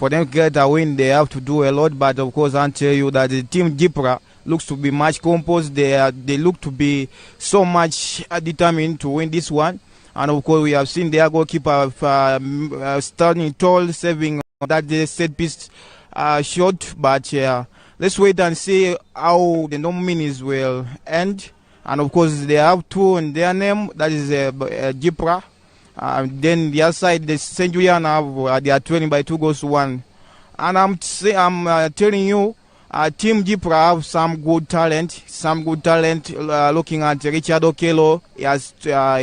for them to get a win, they have to do a lot. But of course, I'll tell you that the team Jipra looks to be much composed. They look to be so much determined to win this one. And of course, we have seen their goalkeeper standing tall, saving that set piece shot. But let's wait and see how the nominees will end. And of course, they have two in their name. That is Jipra. Then the other side, the St. Julian they are trailing by 2-1. And I'm telling you, Team Jipra have some good talent. Looking at Richard Okello, he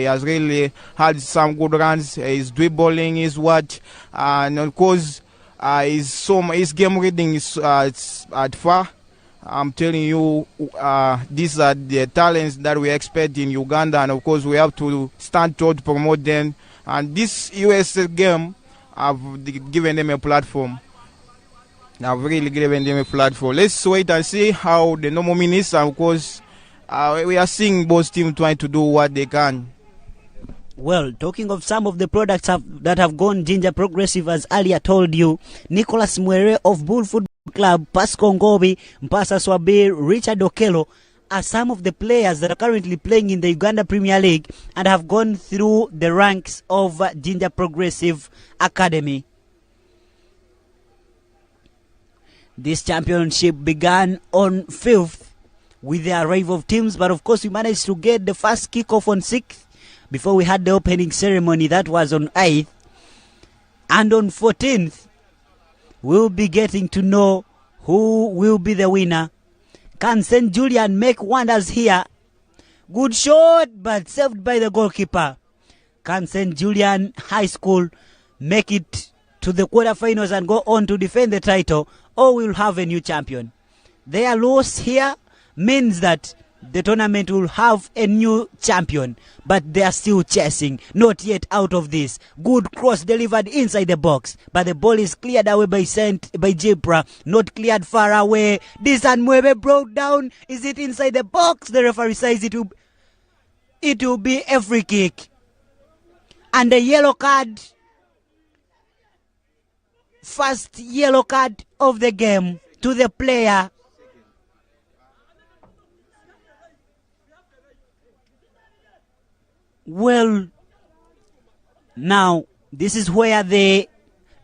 has really had some good runs. His dribbling is what, and of course, his game reading is at far. I'm telling you, these are the talents that we expect in Uganda, and of course we have to stand tall to promote them. And this USA game have given them a platform. I've really given them a platform. Let's wait and see how the normal minutes, and of course we are seeing both teams trying to do what they can. Well, talking of some of the products that have gone Jinja Progressive, as earlier told you, Nicholas Mwere of Bull Football Club, Pascal Ngobi, Mpasa Swabir, Richard Okello are some of the players that are currently playing in the Uganda Premier League and have gone through the ranks of Jinja Progressive Academy. This championship began on 5th with the arrival of teams, but of course we managed to get the first kickoff on 6th before we had the opening ceremony. That was on 8th. And on 14th, we'll be getting to know who will be the winner. Can St. Julian make wonders here? Good shot, but saved by the goalkeeper. Can St. Julian High School make it to the quarterfinals and go on to defend the title, or we'll have a new champion? Their loss here means that the tournament will have a new champion, but they are still chasing, not yet out of this. Good cross delivered inside the box, but the ball is cleared away by Jipra, not cleared far away. This and Mwebe broke down. Is it inside the box? The referee says it will be a free kick. And the yellow card, first yellow card of the game to the player. Well, now this is where the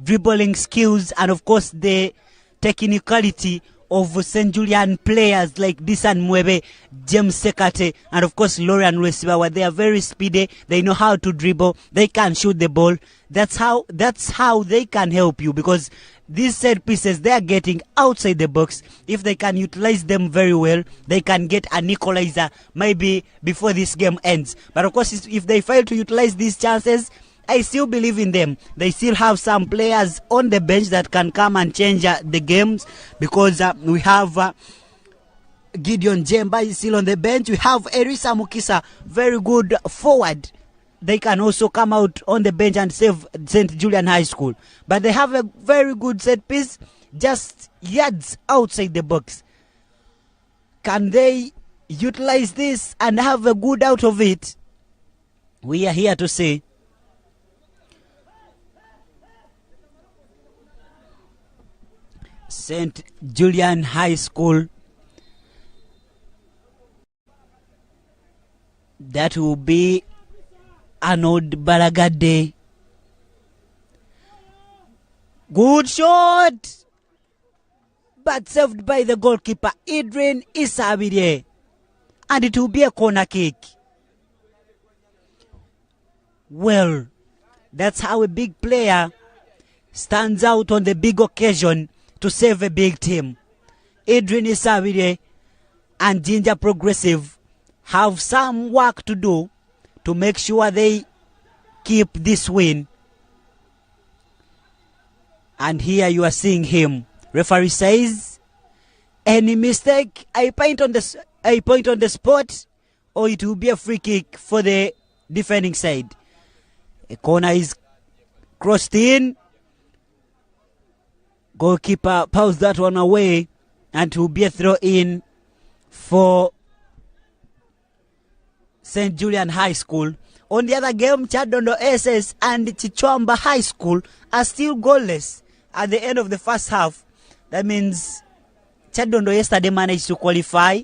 dribbling skills and of course the technicality of St. Julian players like Disan Mwebe, James Sekate, and of course Lorian Wesibawa, they are very speedy. They know how to dribble. They can shoot the ball. That's how they can help you, because these set pieces they are getting outside the box. If they can utilize them very well, they can get an equalizer maybe before this game ends. But of course, if they fail to utilize these chances, I still believe in them. They still have some players on the bench that can come and change the games, because we have Gideon Jemba is still on the bench. We have Erisa Mukisa, very good forward. They can also come out on the bench and save St. Julian High School. But they have a very good set piece, just yards outside the box. Can they utilize this and have a good out of it? We are here to see. St. Julian High School, that will be Arnold Balagade. Good shot, but saved by the goalkeeper Adrian Isabide, and it will be a corner kick. Well, that's how a big player stands out on the big occasion to save a big team. Adrian Isabide and Jinja Progressive have some work to do to make sure they keep this win. And here you are seeing him. Referee says, any mistake, I point on the spot, or it will be a free kick for the defending side. A corner is crossed in. Goalkeeper pulls that one away, and it will be a throw in for St. Julian High School. On the other game, Chadondo SS and Chichwamba High School are still goalless at the end of the first half. That means Chadondo yesterday managed to qualify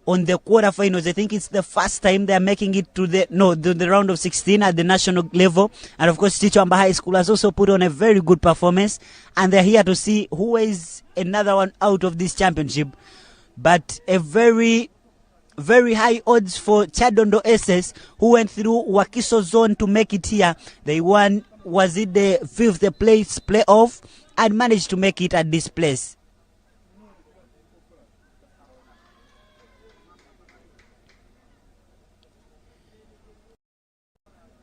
on the quarterfinals. I think it's the first time they are making it to the round of 16 at the national level. And of course, Chichwamba High School has also put on a very good performance. And they're here to see who is another one out of this championship. But a very, very high odds for Chadondo SS, who went through Wakiso zone to make it here. They won, was it the 5th place playoff, and managed to make it at this place.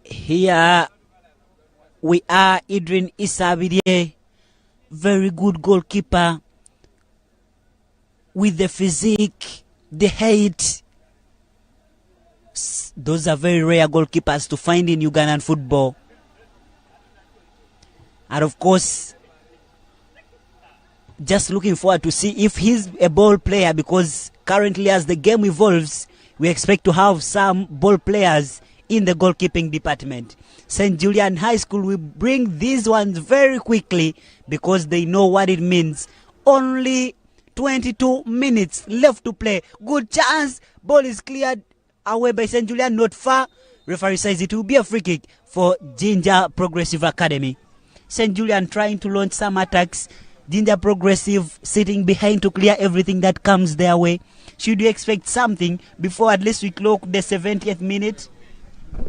Here we are, Idrin Isabidie, very good goalkeeper with the physique, the height. Those are very rare goalkeepers to find in Ugandan football. And of course, just looking forward to see if he's a ball player, because currently as the game evolves, we expect to have some ball players in the goalkeeping department. St. Julian High School will bring these ones very quickly because they know what it means. Only 22 minutes left to play. Good chance. Ball is cleared away by St. Julian, not far. Referee says it will be a free kick for JINJA Progressive Academy. St. Julian trying to launch some attacks. JINJA Progressive sitting behind to clear everything that comes their way. Should you expect something before at least we clock the 70th minute?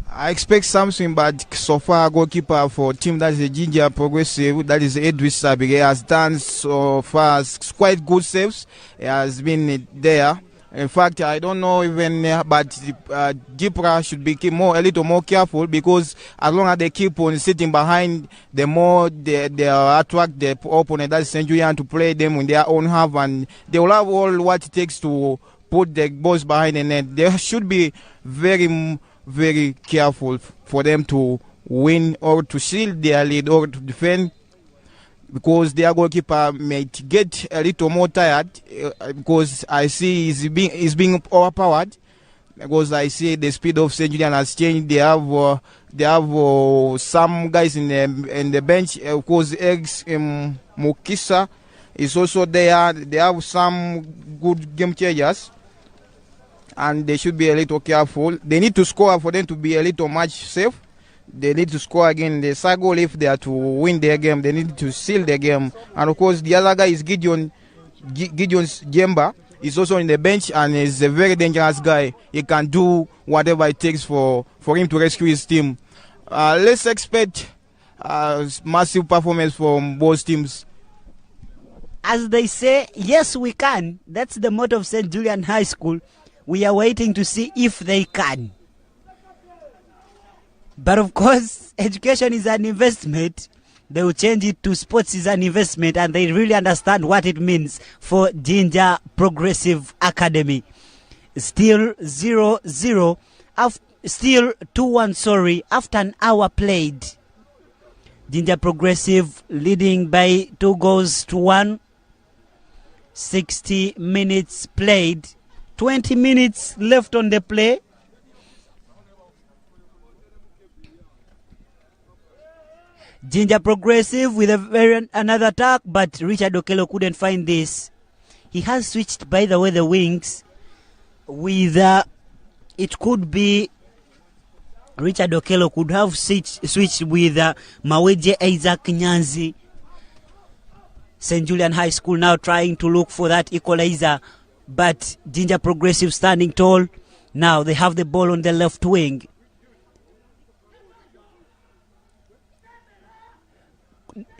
I expect something, but so far goalkeeper for team that is the JINJA Progressive, that is Edwis Sabige, has done so far quite good saves. He has been there. In fact, I don't know even, but Jipra should be a little more careful, because as long as they keep on sitting behind, the more they attract the opponent, that's St. Julian, to play them in their own half, and they will have all what it takes to put the balls behind the net. They should be very, very careful for them to win or to shield their lead or to defend, because their goalkeeper might get a little more tired, because I see he's being overpowered, because I see the speed of St. Julian has changed. They have some guys in the bench. Of course, Eggs Mukisa is also there. They have some good game changers, and they should be a little careful. They need to score for them to be a little much safe. They need to score again. The side goal, if they are to win their game, they need to seal the game. And of course, the other guy is Gideon Jemba. He's also in the bench, and he's a very dangerous guy. He can do whatever it takes for him to rescue his team. Let's expect massive performance from both teams. As they say, yes, we can. That's the motto of St. Julian High School. We are waiting to see if they can. But of course, education is an investment. They will change it to sports is an investment, and they really understand what it means for JINJA Progressive Academy. Still 0-0, still 2-1, sorry, after an hour played. JINJA Progressive leading by 2-1. 60 minutes played. 20 minutes left on the play. JINJA Progressive with another attack, but Richard Okelo couldn't find this. He has switched, by the way, the wings with it could be Richard Okelo could have switched with Maweje Isaac Nyanzi. St. Julian High School now trying to look for that equalizer, but JINJA Progressive standing tall. Now they have the ball on the left wing.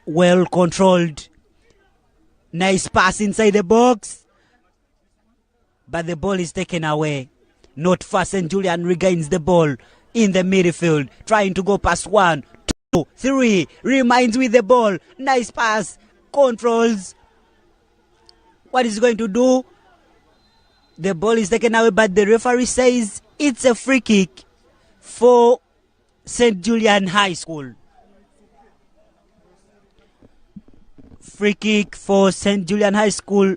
Well controlled. Nice pass inside the box. But the ball is taken away. Not fast. St. Julian regains the ball in the midfield. Trying to go past 1, 2, 3. Reminds with the ball. Nice pass. Controls. What is he going to do? The ball is taken away, but the referee says it's a free kick for St. Julian High School. Free kick for St. Julian High School.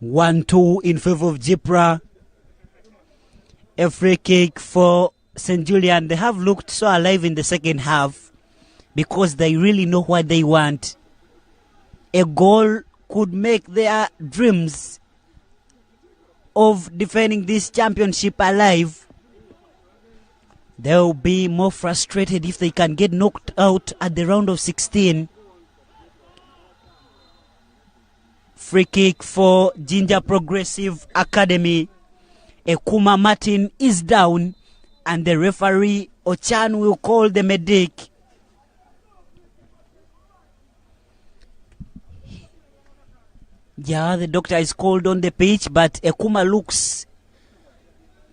1-2 in favor of Jipra. A free kick for St. Julian. They have looked so alive in the second half because they really know what they want. A goal could make their dreams of defending this championship alive. They'll be more frustrated if they can get knocked out at the round of 16. Free kick for JINJA Progressive Academy. Ekuma Martin is down and the referee Ochan will call the medic. Yeah, the doctor is called on the pitch, but Ekuma looks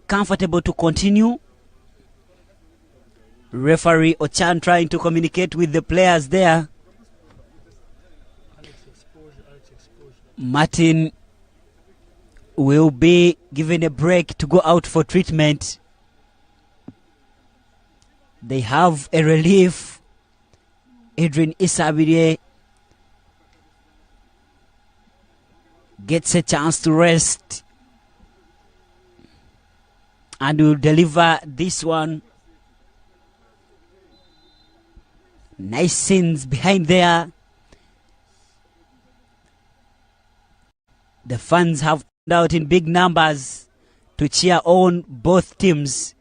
comfortable to continue. Referee Ochan trying to communicate with the players there. Martin will be given a break to go out for treatment. They have a relief. Adrian Isabire gets a chance to rest and will deliver this one. Nice scenes behind there. The fans have turned out in big numbers to cheer on both teams.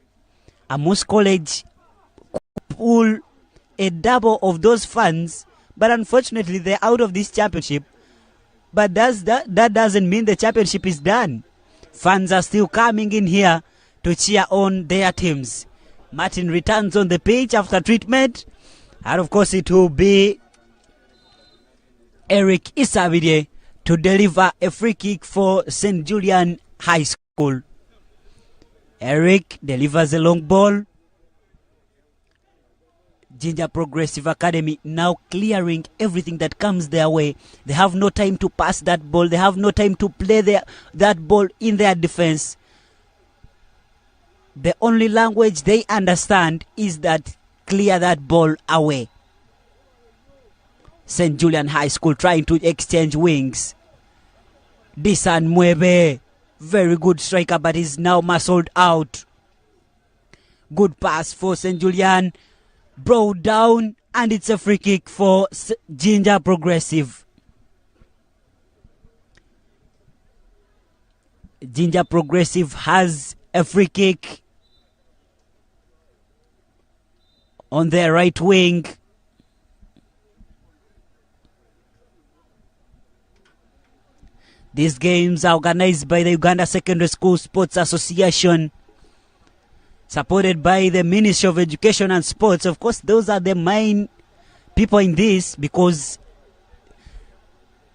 Amos College could pull a double of those fans, but unfortunately they're out of this championship. But that doesn't mean the championship is done. Fans are still coming in here to cheer on their teams. Martin returns on the pitch after treatment. And of course it will be Eric Isabide to deliver a free kick for St. Julian High School. Eric delivers a long ball. JINJA Progressive Academy now clearing everything that comes their way. They have no time to pass that ball. They have no time to play that ball in their defense. The only language they understand is that clear that ball away. St. Julian High School trying to exchange wings. Disan Muebe, very good striker, but is now muscled out. Good pass for St. Julian. Brought down, and it's a free kick for JINJA Progressive. JINJA Progressive has a free kick on their right wing. These games are organized by the Uganda Secondary School Sports Association, supported by the Ministry of Education and Sports. Of course, those are the main people in this because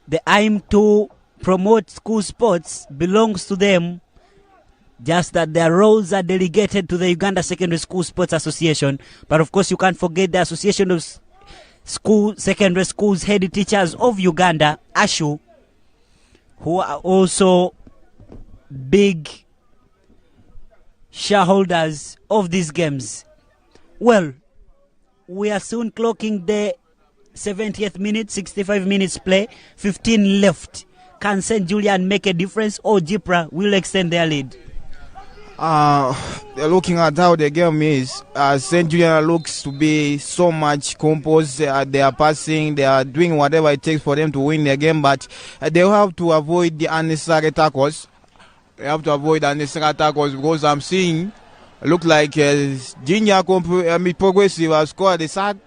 the aim to promote school sports belongs to them, just that their roles are delegated to the Uganda Secondary School Sports Association. But of course, you can't forget the Association of Secondary Schools Head Teachers of Uganda, ASHU, who are also big shareholders of these games. Well, we are soon clocking the 70th minute, 65 minutes play, 15 left. Can St. Julian make a difference, or Jipra will extend their lead? Looking at how the game is, St. Julian looks to be so much composed. They are passing, they are doing whatever it takes for them to win the game, but they have to avoid the unnecessary tackles. They have to avoid unnecessary tackles because I'm seeing, look like JINJA Progressive has scored a sack.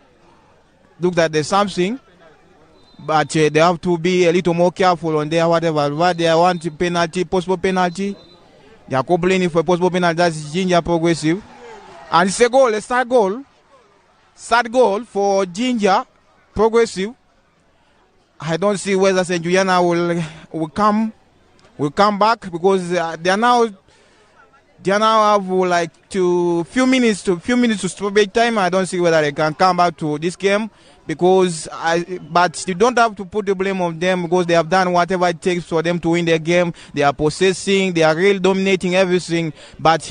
Look that there's something, but they have to be a little more careful on their whatever they want penalty, possible penalty. They are complaining for a possible penalty. That's JINJA Progressive. And it's a goal, a start goal. Start goal for JINJA Progressive. I don't see whether St. Juliana will come back because they are now have like few minutes to stoppage time. I don't see whether they can come back to this game because but you don't have to put the blame on them because they have done whatever it takes for them to win their game. They are possessing, they are really dominating everything, but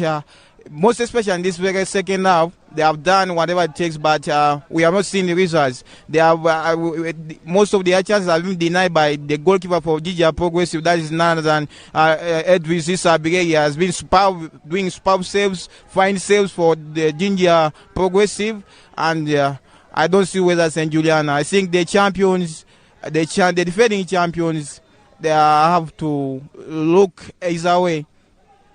most especially in this very second half, they have done whatever it takes, but we have not seen the results. They have most of their chances have been denied by the goalkeeper for JINJA Progressive. That is none other than Edwin Sisa. He has been doing superb saves, fine saves for the JINJA Progressive, and I don't see whether St. Julian. I think the champions, the defending champions, they have to look either way,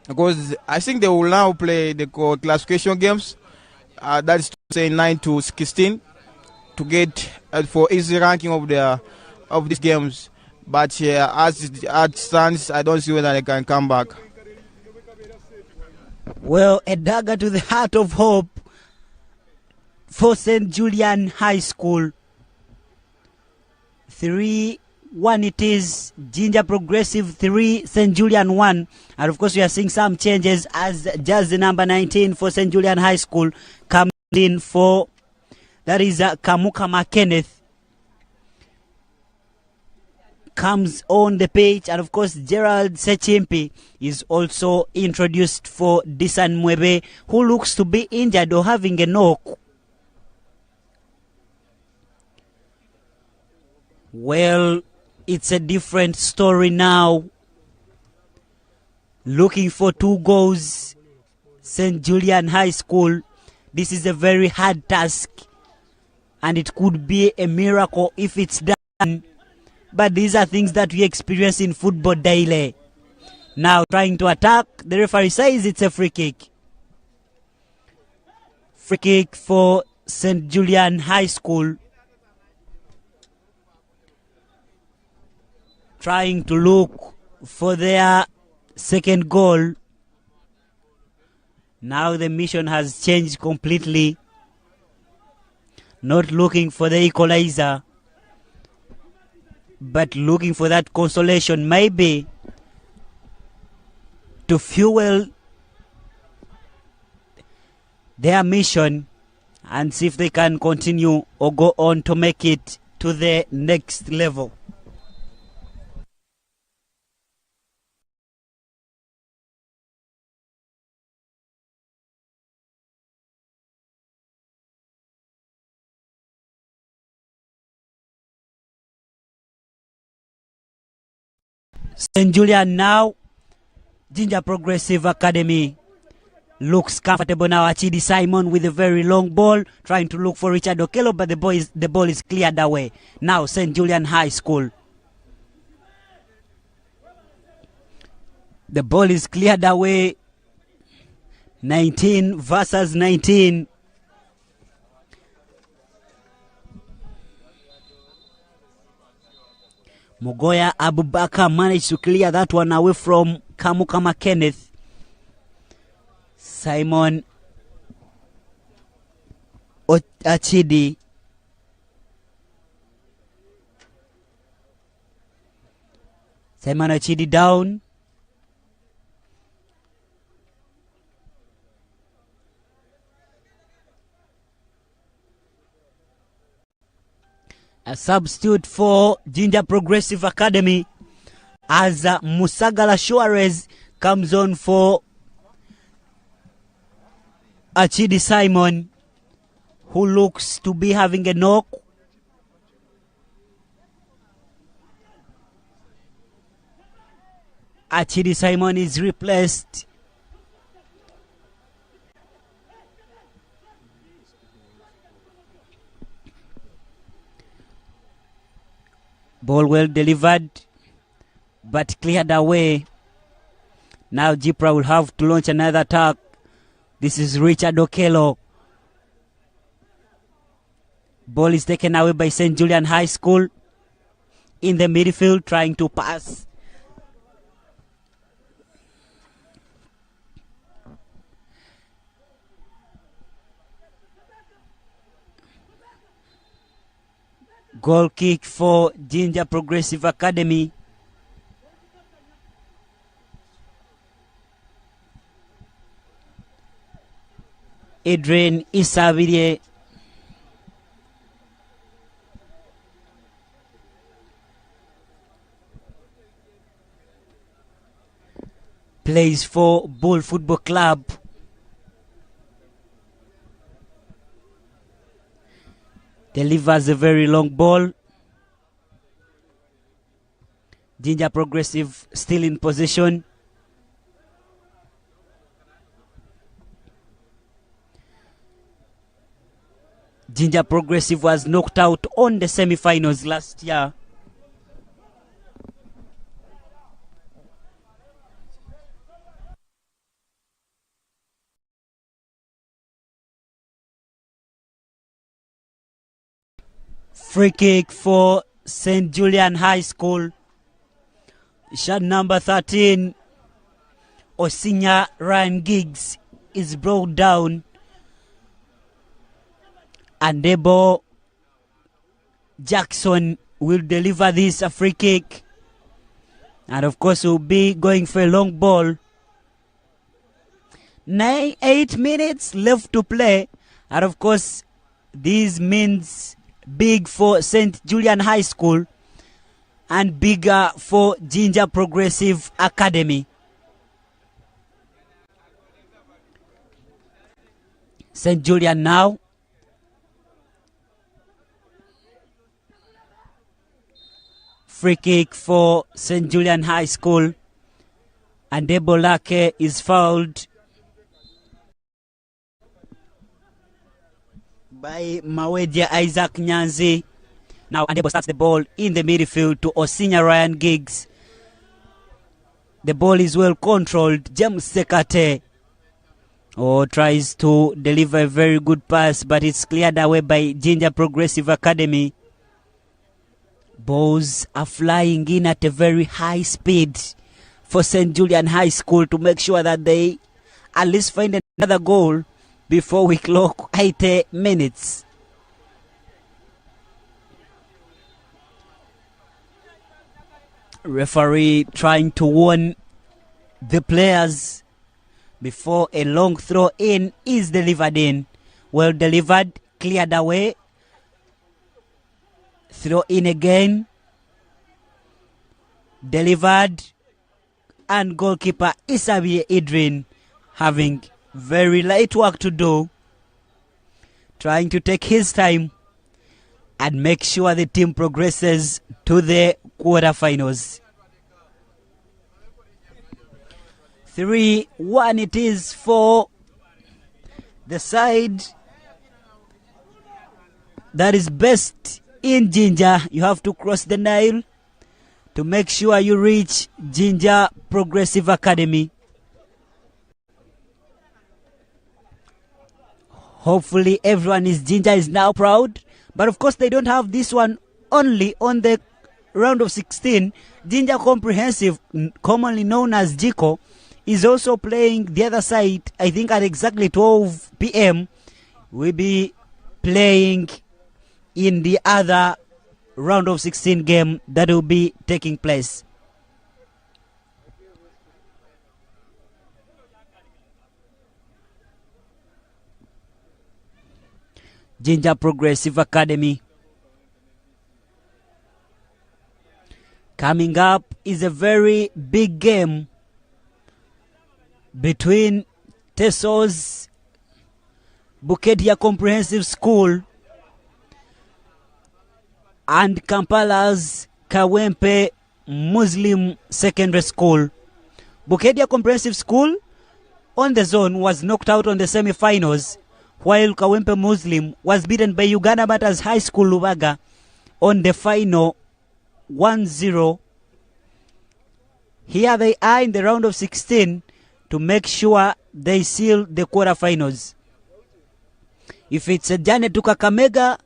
because I think they will now play the classification games. That's to say 9 to 16 to get for easy ranking of these games. But as it stands, I don't see whether they can come back. Well, a dagger to the heart of hope for St. Julian High School. 3-1 it is. JINJA Progressive 3, St. Julian 1. And of course we are seeing some changes as jersey number 19 for St. Julian High School comes in for, that is Kamukama Kenneth, comes on the pitch. And of course Gerald Sechimpi is also introduced for Disan Mwebe, who looks to be injured or having a knock. Well, it's a different story now. Looking for 2 goals, St. Julian High School. This is a very hard task, and it could be a miracle if it's done. But these are things that we experience in football daily. Now trying to attack, the referee says it's a free kick. Free kick for St. Julian High School. Trying to look for their second goal. Now the mission has changed completely. Not looking for the equalizer, but looking for that consolation, maybe to fuel their mission and see if they can continue or go on to make it to the next level. St. Julian now, JINJA Progressive Academy looks comfortable now. Achidi Simon with a very long ball, trying to look for Richard Okello, but the ball is cleared away. Now St. Julian High School. The ball is cleared away. 19 versus 19. Mugoya Abubakar managed to clear that one away from Kamukama Kenneth. Simon Achidi. Simon Achidi down. A substitute for JINJA Progressive Academy as Musagala Suarez comes on for Achidi Simon, who looks to be having a knock. Achidi Simon is replaced. Ball well delivered, but cleared away. Now Jipra will have to launch another attack. This is Richard Okello. Ball is taken away by St. Julian High School. In the midfield, trying to pass. Goal kick for JINJA Progressive Academy. Adrian Isavire. Plays for Bull Football Club. delivers a very long ball. JINJA Progressive still in possession. JINJA Progressive was knocked out on the semi-finals last year. Free kick for St. Julian High School. Shot number 13. Osinya Ryan Giggs is brought down. And Debo Jackson will deliver this a free kick. And of course will be going for a long ball. 8 minutes left to play. And of course this means big for St. Julian High School and bigger for JINJA Progressive Academy. St. Julian now. Free kick for St. Julian High School. And Debolake is fouled by Mawedia Isaac Nyanzi. Now Andebo starts the ball in the midfield to Osinya Ryan Giggs. The ball is well controlled. James Sekate tries to deliver a very good pass, but it's cleared away by JINJA Progressive Academy. Balls are flying in at a very high speed for St. Julian High School to make sure that they at least find another goal before we clock 80 minutes. Referee trying to warn the players before a long throw in is delivered in. Well delivered, cleared away. Throw in again. Delivered. And goalkeeper Isabi Idrin having very light work to do. Trying to take his time and make sure the team progresses to the quarterfinals. 3-1 it is for the side that is best in JINJA. You have to cross the Nile to make sure you reach JINJA Progressive Academy. Hopefully everyone is JINJA is now proud. But of course they don't have this one only on the round of 16. JINJA Comprehensive, commonly known as JICO, is also playing the other side. I think at exactly 12 p.m. we'll be playing in the other round of 16 game that will be taking place. JINJA Progressive Academy. Coming up is a very big game between Teso's Bukedia Comprehensive School and Kampala's Kawempe Muslim Secondary School. Bukedia Comprehensive School on the zone was knocked out on the semi-finals, while Kawempe Muslim was beaten by Uganda Matters High School Lubaga on the final 1-0. Here they are in the round of 16 to make sure they seal the quarterfinals. If it's a journey to Kakamega,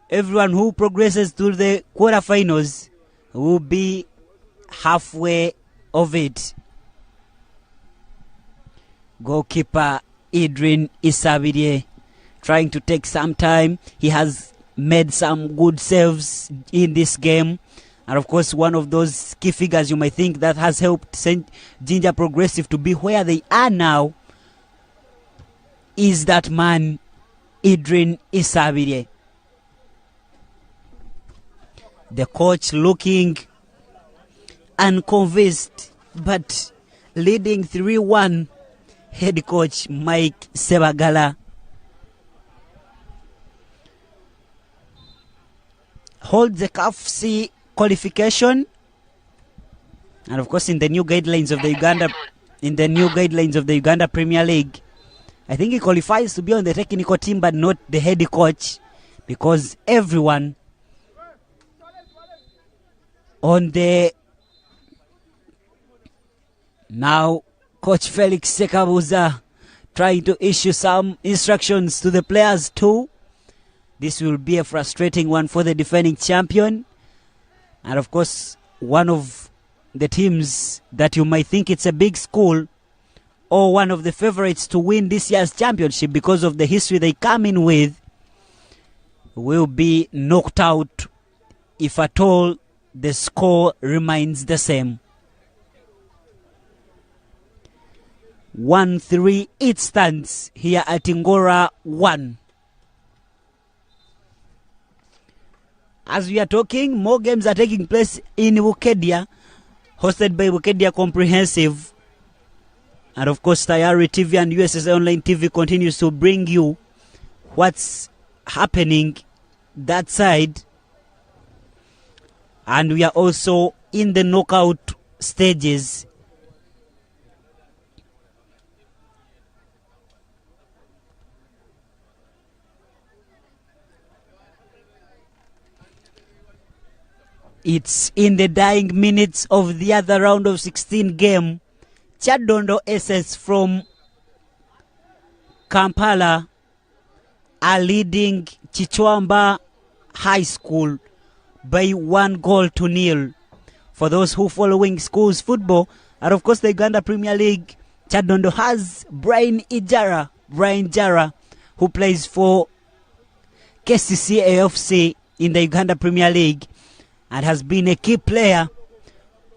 everyone who progresses to the quarterfinals will be halfway of it. Goalkeeper Idrin Isabidie trying to take some time. He has made some good saves in this game. And of course, one of those key figures you might think that has helped St. JINJA Progressive to be where they are now is that man, Idrin Isabidie. The coach looking unconvinced, but leading 3-1, head coach Mike Sebagala. holds the CAF C qualification, and of course in the new guidelines of the Uganda Premier League, I think he qualifies to be on the technical team but not the head coach, because everyone on the now Coach Felix Sekabuza trying to issue some instructions to the players too. This will be a frustrating one for the defending champion, and of course one of the teams that you might think it's a big school or one of the favorites to win this year's championship because of the history they come in with will be knocked out if at all the score remains the same. 1-3 it stands here at Ngora 1. As we are talking, more games are taking place in Bukedia, hosted by Bukedia Comprehensive. And of course, Tayari TV and USSSA Online TV continues to bring you what's happening that side. And we are also in the knockout stages. It's in the dying minutes of the other round of 16 game. Chadondo SS from Kampala are leading Chichwamba High School by 1-0. For those who following schools football, and of course the Uganda Premier League, Chadondo has Brian Jara, who plays for KCC AFC in the Uganda Premier League, and has been a key player,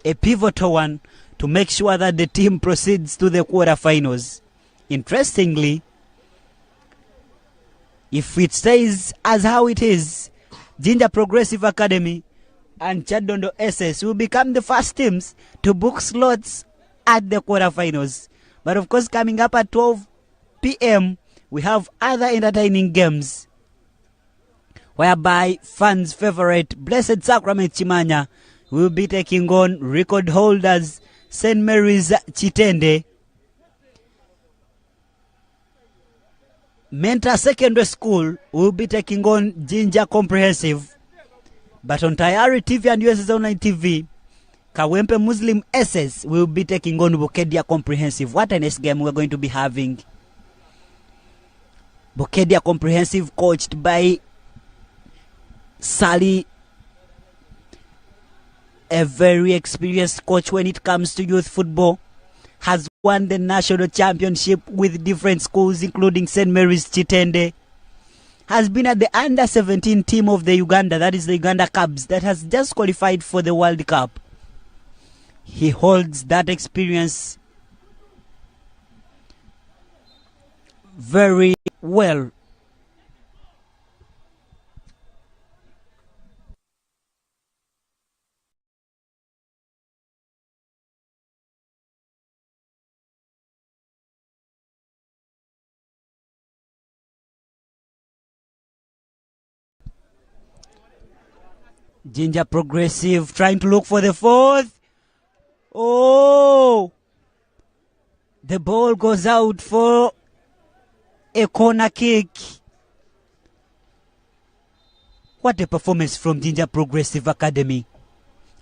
a pivotal one, to make sure that the team proceeds to the quarterfinals. Interestingly, if it stays as how it is, JINJA Progressive Academy and Chadondo SS will become the first teams to book slots at the quarterfinals. But of course, coming up at 12 p.m., we have other entertaining games, whereby fans' favorite Blessed Sacrament Chimanya will be taking on record holders St. Mary's Chitende. Menta Secondary School will be taking on JINJA Comprehensive. But on Tayari TV and USSSA Online TV, Kawempe Muslim SS will be taking on Bukedia Comprehensive. What a nice game we're going to be having. Bukedia Comprehensive, coached by Sally, a very experienced coach when it comes to youth football, has won the national championship with different schools including St. Mary's Chitende, has been at the under-17 team of the Uganda, that is the Uganda Cubs, that has just qualified for the World Cup. He holds that experience very well. JINJA Progressive trying to look for the fourth. Oh! The ball goes out for a corner kick. What a performance from JINJA Progressive Academy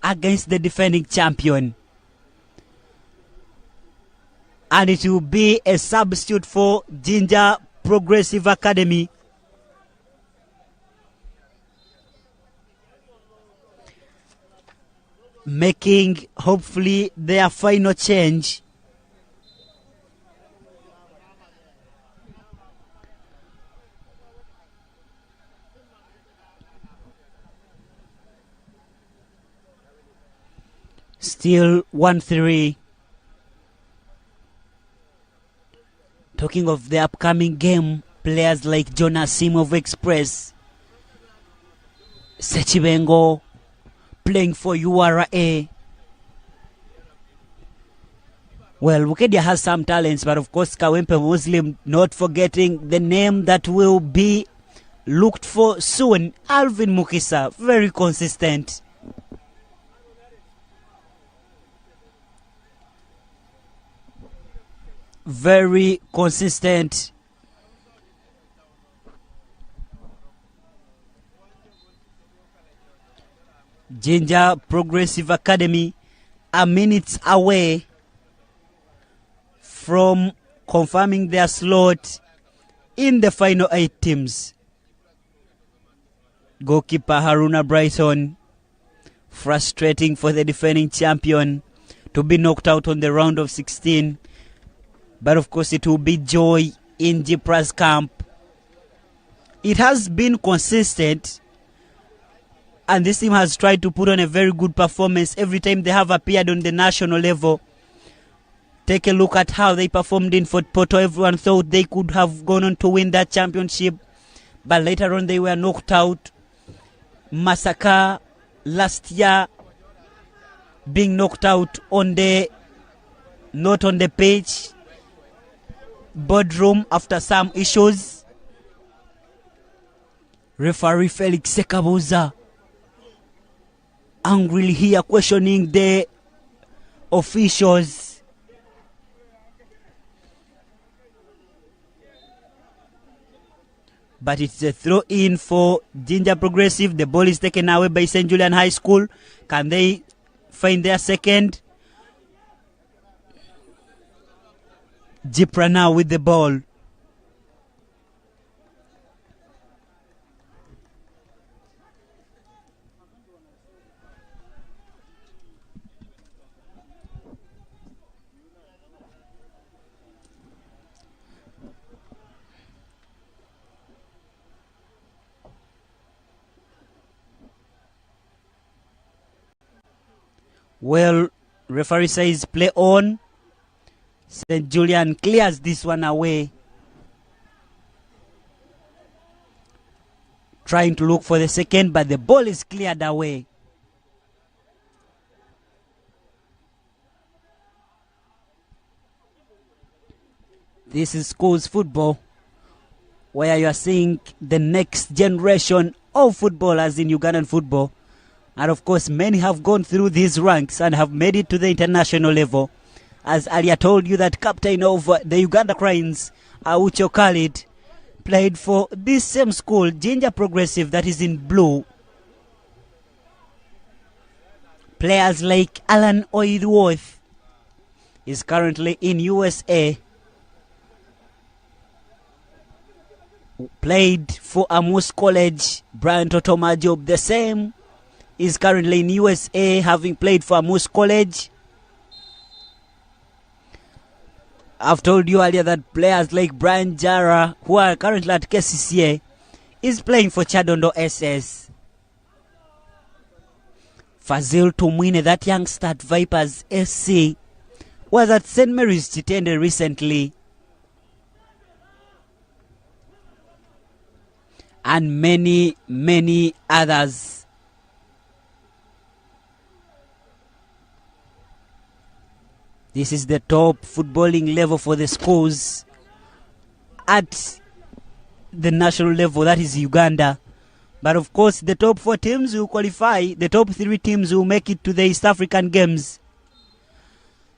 against the defending champion. And it will be a substitute for JINJA Progressive Academy. Making hopefully their final change. Still 1-3. Talking of the upcoming game, players like Jonas Simov Express, Sechibengo, playing for URA. Well, Bukedia has some talents, but of course Kawempe Muslim, not forgetting the name that will be looked for soon. Alvin Mukisa, very consistent. Very consistent. JINJA Progressive Academy are minutes away from confirming their slot in the final 8 teams. Goalkeeper Haruna Brighton, frustrating for the defending champion to be knocked out on the round of 16. But of course it will be joy in Jipra's camp. It has been consistent, and this team has tried to put on a very good performance every time they have appeared on the national level. Take a look at how they performed in Fort Porto. Everyone thought they could have gone on to win that championship, but later on they were knocked out. Masaka last year being knocked out on the, not on the pitch, boardroom after some issues. Referee Felix Sekabuza angrily here questioning the officials. But it's a throw in for JINJA Progressive. The ball is taken away by St. Julian High School. Can they find their second? Jipra now with the ball. Well, referee says play on. St. Julian clears this one away. Trying to look for the second, but the ball is cleared away. This is schools football, where you are seeing the next generation of footballers in Ugandan football. And of course, many have gone through these ranks and have made it to the international level. As earlier told you, that captain of the Uganda Cranes, Aucho Khalid, played for this same school, JINJA Progressive, that is in blue. Players like Alan Oidworth is currently in USA. Played for Amos College. Brian Totoma Job, the same, is currently in USA, having played for Amos College. I've told you earlier that players like Brian Jara, who are currently at KCCA, is playing for Chadondo SS. Fazil Tumwine, that youngster at Vipers SC, was at St. Mary's Chitende recently. And many, many others. This is the top footballing level for the schools at the national level, that is Uganda. But of course, the top 4 teams will qualify, the top 3 teams will make it to the East African Games.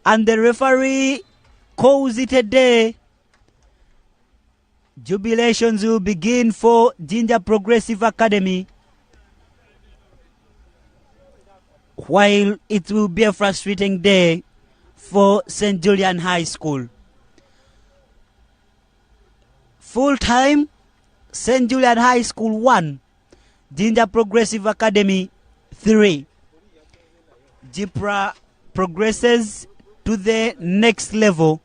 And the referee calls it a day. Jubilations will begin for JINJA Progressive Academy, while it will be a frustrating day for St. Julian High School. Full time, St. Julian High School 1, JINJA Progressive Academy 3. Jipra progresses to the next level,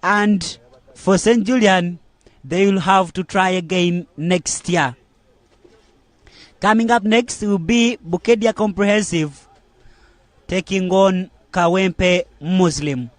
and for St. Julian, they will have to try again next year. Coming up next will be Bukedia Comprehensive taking on Kawempe Muslim.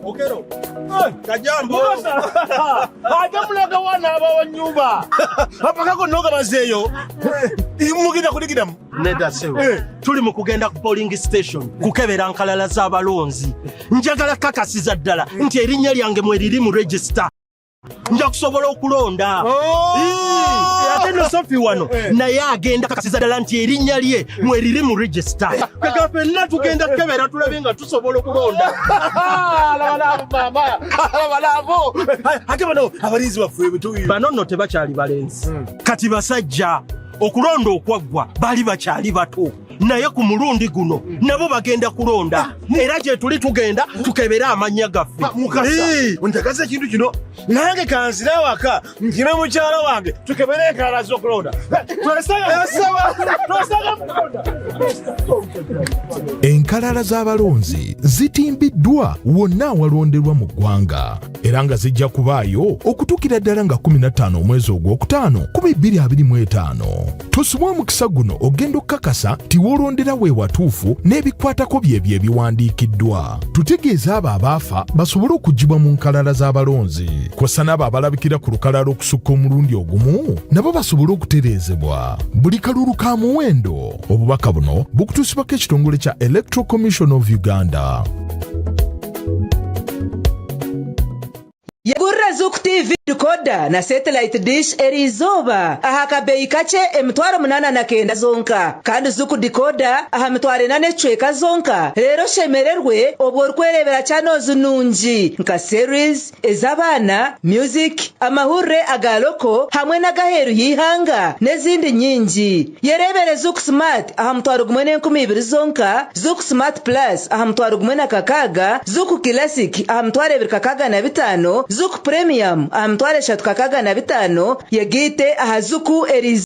Okero. Kajambo. Akamulaga wana abawa nyumba. Apakako noga mazeyo. Imugida kuligidamu. Neda sewe. Tuli mu kugenda ku polling station kukebera nkalala z'abalonzi. Njagala kakasiza ddala nti erinnya lyange mwe liri mu register. Nja kusobola okulonda. Ate no Sophie wano naye agenda kakasiza ddala nti erinnya lye mwe liri mu register. Kaka fenna tugenda kukebera tulabe nga tusobola okulonda. Balabo. Ate bano abalinzi baffe betuyi. Bano nno tebakyali balenzi. Kati basajja okulonda okwaggwa bali bakyali bato. Naye ku mulundi guno nabo bagenda kulonda era gye tuli tugenda tukebera amanya gaffe. Mukasa ontagaza ekintu kino nange kanzira waka nkime mukyala wange tukebere enkalala z'okulonda. Enkalala z'abalonzi zitimbiddwa wonna awalonderwa mu ggwanga era nga zijja kubaayo okutuukira ddala nga 15 omwezi ogwokutaano 2025. Tosubwa omukisa guno ogenda okukakasa ti woolondera we watuufu n'ebikwatako byebyo ebiwandiikiddwa. Tutegeeza abo abaafa basobole okuggibwa mu nkalala z'abalonzi kw'ossa n'abo abalabikira ku lukalala okusukka omulundi ogumu nabo basobole okutereezebwa. Buli kalulu ka muwendo. Obubaka buno bukutuusibwako ekitongole kya Electoral Commission of Uganda. Yagurra Zuku TV decoder na satellite dish erizoba aha kabeyi kace emitwaro 89 zonka kandi Zuku decoder aha mitwaro 8 zonka. Rero shemererwe obwo rwerebera channels nungi nka series ezabana, music, amahure agaloko hamwe na gaheru yihanga nezindi nyingi. Yerebere Zuku Smart aha mitwaro 12 zonka, Zuku Smart Plus aha mitwaro 16, Zuku Classic aha mitwaro 25, Zuku Premium aha mitwaro 35 yegite aha Zuku